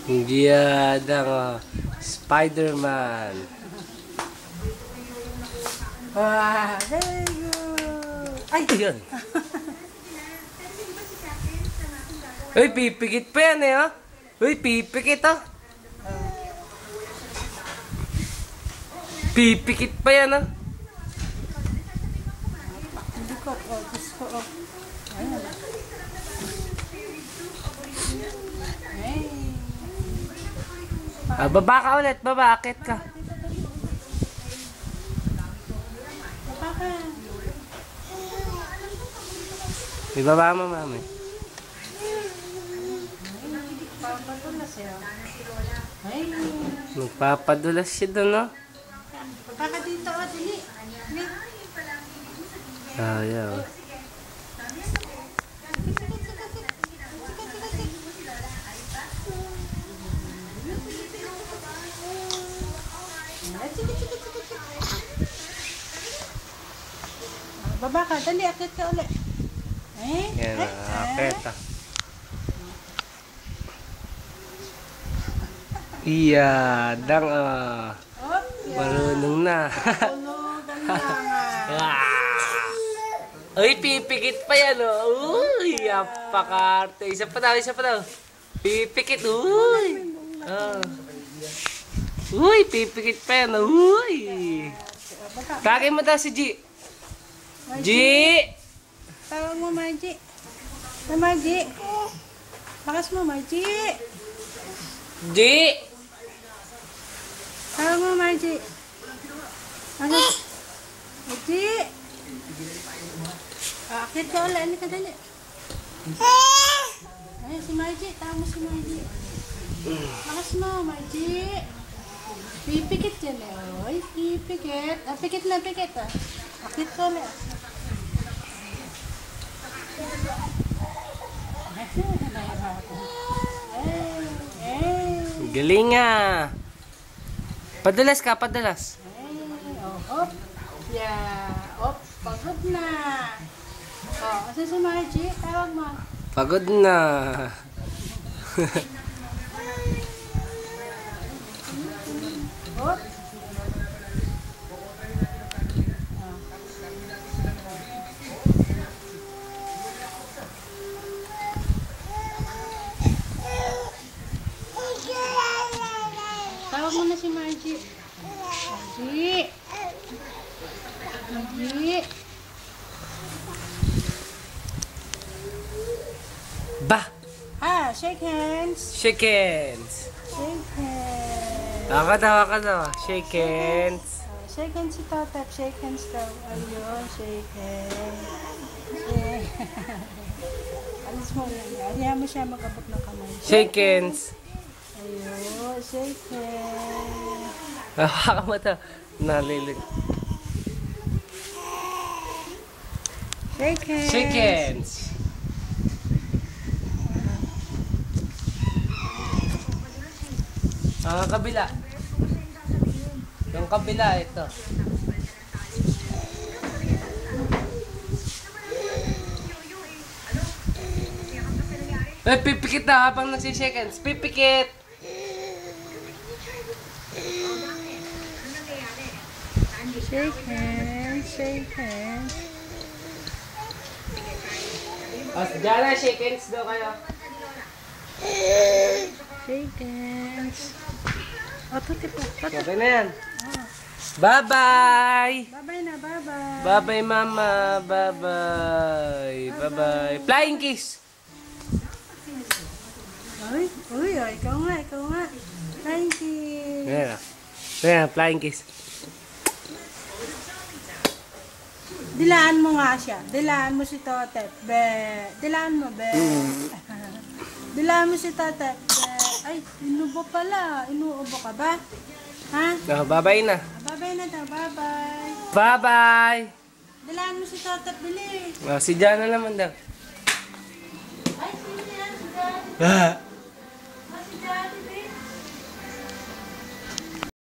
Giyadang Spider-Man. Very good. Ay! Ayan. Uy, pipikit pa yan eh, oh. Uy, pipikit, oh. Pipikit pa yan, oh. Hindi ko, gusto ko, Ayan. Baba ka ulit, baba, akit ka. Baba ka. Ibaba mo, mami. Papadulas siya. Ay. Magpapadulas siya doon, no? Baba ka dito, dili. Ayaw. Baba ka, dali, akit ka ulit. Yan, akit, ah. Iyadang, marunong na. Tulugan na nga. Uy, pipikit pa yan, oh. Uy, apakarte. Isa pa daw, isa pa daw. Pipikit, uy. Uy, pipikit pa yan, uy. Kagay mo daw si G. G! Tawag mo, Margie. Margie. Bakas mo, Margie. G! Tawag mo, Margie. Bakas. Margie. Akit ka ulit. Ano ka dali? Ay, si Margie. Tawag mo si Margie. Bakas mo, Margie. Pipikit yan eh. Oy, pipikit. Pikit na, pikit ah. Akit ka ulit. Galing nga. Padalas ka, padalas. Op. Yeah. Op. Pagod na. Asa si Margie? Tawag mo. Pagod na. Op. Tawag mo na si Margie. Margie. Margie. Bah! Shake hands. Shake hands. Shake hands. Ako daw. Shake hands. Shake hands si Totep. Shake hands daw. Ayun, shake hands. Alis mo lang. Alihan mo siya magabot ng kamay. Shake hands. Ayun, shake hands. Haka mo ito. Nalilig. Shake hands. Shake hands. Kabila. Yung kabila, ito. Pipikit na habang nagsishake hands. Pipikit! Shake hands, shake hands. Diyan shake hands daw kayo. Shake hands. Tuti po. Okay na yan. Bye-bye! Bye-bye na, bye-bye. Bye-bye, mama. Bye-bye. Bye-bye. Flying kiss! Uy, ikaw nga. Thank you. Ayan, flying kiss. Dilaan mo nga siya. Dilaan mo si Totep. Dilaan mo, Dilaan mo si Totep. Ay, inubo pala. Inuubo ka ba? Ha? Bye-bye na. Bye-bye na daw. Bye-bye. Bye-bye! Dilaan mo si Totep, dili. Si Jana naman daw. Ay, sino yan? Si Daddy. Si Daddy.